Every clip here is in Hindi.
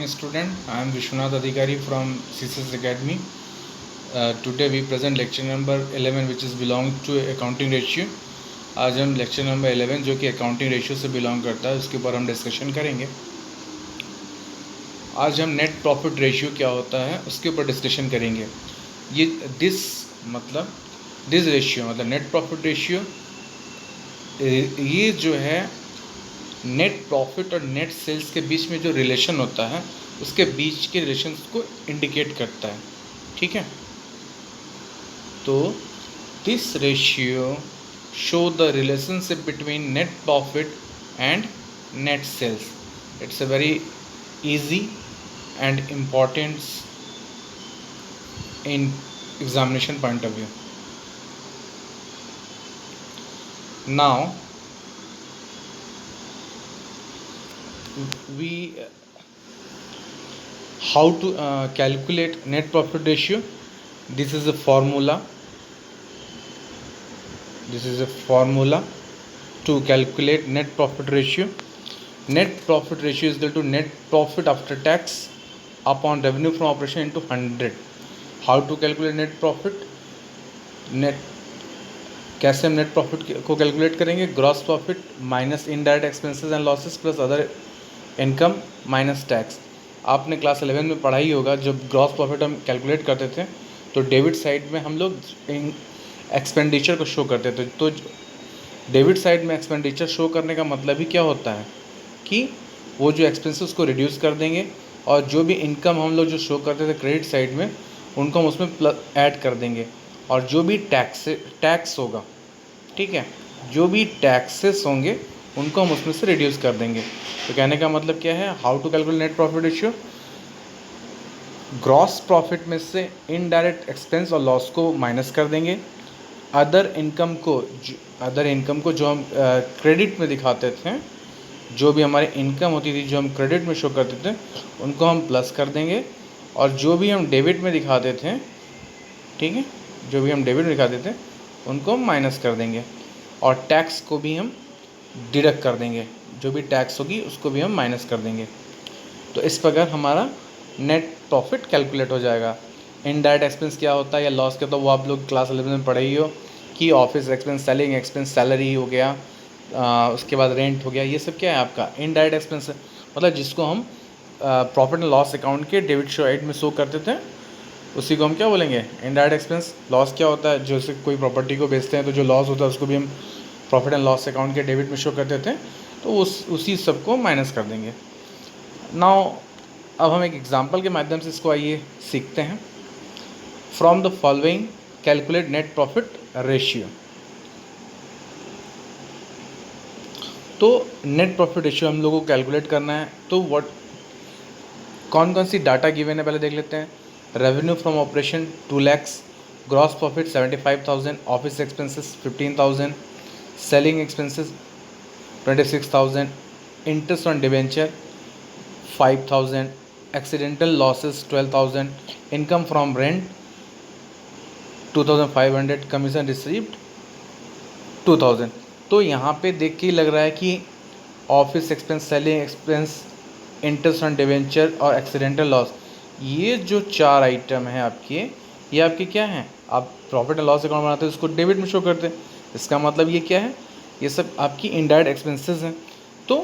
Student, I am Vishwanath Adhikari from CCS Academy. Today we present lecture number 11 which is belong to accounting ratio. आज हम लेक्चर नंबर 11 जो कि अकाउंटिंग रेशियो से बिलोंग करता है उसके ऊपर हम डिस्कशन करेंगे. आज हम नेट प्रॉफिट रेशियो क्या होता है उसके ऊपर डिस्कशन करेंगे. ये दिस रेशियो मतलब नेट प्रॉफिट रेशियो, ये जो है नेट प्रॉफिट और नेट सेल्स के बीच में जो रिलेशन होता है उसके बीच के रिलेशंस को इंडिकेट करता है. ठीक है, तो this ratio show the relationship between net profit and net sales. It's a very easy and important in examination point of view. Now we how to calculate net profit ratio. This is a formula. To calculate net profit ratio. Net profit ratio is equal to net profit after tax upon revenue from operation into 100. How to calculate net profit? कैसे हम नेट प्रॉफिट को कैलकुलेट करेंगे? Gross profit minus indirect expenses and losses plus other income minus tax. आपने क्लास 11 में पढ़ा ही होगा, जब ग्रॉस प्रॉफिट हम कैलकुलेट करते थे तो डेबिट साइड में हम लोग एक्सपेंडिचर को शो करते थे. तो डेबिट साइड में एक्सपेंडिचर शो करने का मतलब ही क्या होता है कि वो जो एक्सपेंसेस को रिड्यूस कर देंगे और जो भी इनकम हम लोग जो शो करते थे क्रेडिट साइड में उनको हम उसमें प्लस ऐड कर देंगे. और जो भी टैक्स होगा, ठीक है, जो भी टैक्सेस होंगे उनको हम उसमें से रिड्यूस कर देंगे. तो कहने का मतलब क्या है? How to calculate net profit ratio. Gross profit में से इनडायरेक्ट एक्सपेंस और लॉस को माइनस कर देंगे. अदर इनकम को जो हम क्रेडिट में दिखाते थे, जो भी हमारी इनकम होती थी जो हम क्रेडिट में शो करते थे उनको हम प्लस कर देंगे. और जो भी हम डेबिट में दिखाते थे, ठीक है, जो भी हम डेबिट में दिखाते थे उनको हम माइनस कर देंगे. और टैक्स को भी हम डिडक्ट कर देंगे, जो भी टैक्स होगी उसको भी हम माइनस कर देंगे. तो इस प्रकार हमारा नेट प्रॉफिट कैलकुलेट हो जाएगा. इनडायरेक्ट एक्सपेंस क्या होता है या लॉस क्या होता है वो आप लोग क्लास 11 में पढ़े ही हो कि office expense, selling expense, salary हो गया, उसके बाद रेंट हो गया. ये सब क्या है? आपका इनडायरेक्ट एक्सपेंस. मतलब जिसको हम प्रॉफिट एंड लॉस अकाउंट के डेबिट साइड में शो करते थे उसी को हम क्या बोलेंगे? Indirect expense. लॉस क्या होता है? जैसे कोई प्रॉपर्टी को बेचते हैं तो जो लॉस होता है उसको भी हम प्रॉफिट एंड लॉस अकाउंट के डेबिट में शो करते थे, तो उसी सब को माइनस कर देंगे. नाउ अब हम एक एग्जांपल के माध्यम से इसको आइए सीखते हैं. From the following calculate net profit ratio. तो नेट प्रॉफिट रेशियो हम लोगों को कैलकुलेट करना है. तो कौन सी डाटा गिवन है पहले देख लेते हैं. Revenue from operation 2 lakhs, gross profit 75,000, office expenses 15,000, selling expenses 26,000, interest on debenture 5,000, accidental losses 12,000, income from rent 2,500, commission received 2,000. तो यहाँ पे देख के ही लग रहा है कि office expense, selling expense, interest on debenture और एक्सीडेंटल लॉस, ये जो 4 आइटम हैं आपके, ये आपके क्या हैं? आप प्रॉफिट एंड लॉस अकाउंट बनाते हैं उसको डेबिट में शो करते हैं. इसका मतलब ये क्या है? ये सब आपकी इनडायरेक्ट एक्सपेंसेस हैं. तो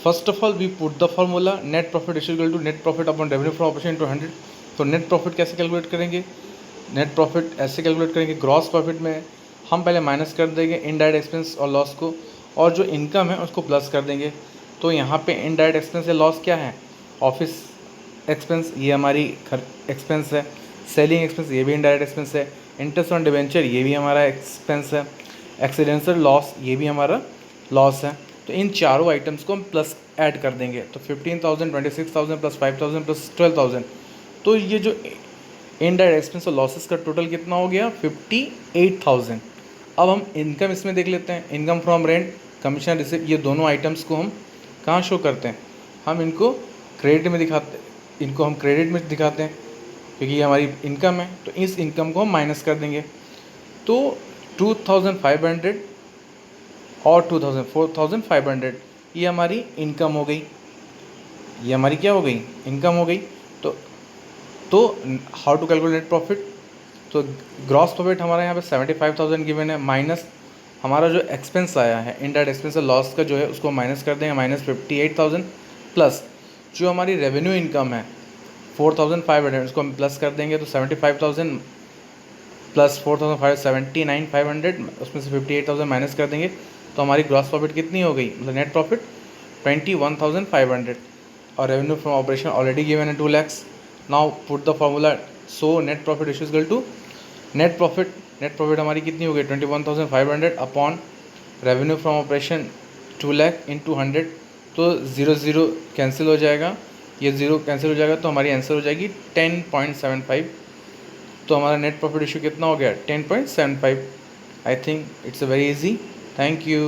first of all we put the formula net profit is equal to net profit upon revenue from operation into 100. तो नेट प्रॉफिट कैसे कैलकुलेट करेंगे? नेट प्रॉफिट ऐसे कैलकुलेट करेंगे, ग्रॉस प्रॉफिट में हम पहले माइनस कर देंगे इनडायरेक्ट एक्सपेंस और लॉस को, और जो इनकम है उसको प्लस कर देंगे. तो यहाँ पे इनडायरेक्ट एक्सपेंस या लॉस क्या है? ऑफिस एक्सपेंस, ये हमारी एक्सपेंस है. सेलिंग एक्सपेंस, ये भी इनडायरेक्ट एक्सपेंस है. इंटरेस्ट ऑन डिवेंचर, ये भी हमारा एक्सपेंस है. एक्सीडेंटल लॉस, ये भी हमारा लॉस है. तो इन चारों आइटम्स को हम प्लस ऐड कर देंगे. तो 15,000, 26,000 प्लस 5,000 प्लस 12,000. तो ये जो इनडायरेक्ट एक्सपेंस और लॉसेस का टोटल कितना हो गया? 58,000. अब हम इनकम इसमें देख लेते हैं. Income from rent, commission receive, ये दोनों आइटम्स को हम कहाँ शो करते हैं? हम इनको क्रेडिट में दिखाते हैं. इनको हम क्रेडिट में दिखाते हैं क्योंकि ये हमारी इनकम है. तो इस इनकम को हम माइनस कर देंगे. तो 2,500 और 4,500 ये हमारी इनकम हो गई. ये हमारी क्या हो गई, इनकम हो गई। तो how to calculate net profit, तो ग्रॉस प्रॉफिट हमारा यहाँ पे 75,000 गिवन है, माइनस हमारा जो एक्सपेंस आया है इनडायरेक्ट एक्सपेंस लॉस का जो है उसको माइनस कर देंगे, माइनस 58,000, प्लस जो हमारी रेवेन्यू इनकम है 4,500 उसको हम प्लस कर देंगे, तो 75,000 प्लस 4,579,500 उसमें से 58,000 माइनस कर देंगे, तो हमारी ग्रॉस प्रॉफिट कितनी हो गई, मतलब नेट प्रॉफिट 21,500। और revenue from operation already given है 2 lakhs। Now put the formula, so net profit is equal to net profit हमारी कितनी हो गई 21,500 upon revenue from operation 2 lakh into 100, तो 0 कैंसिल हो जाएगा, ये 0 कैंसिल हो जाएगा, तो हमारी आंसर हो जाएगी 10.75। तो हमारा नेट प्रॉफिट इशू कितना हो गया 10.75। I think it's a very easy. Thank you.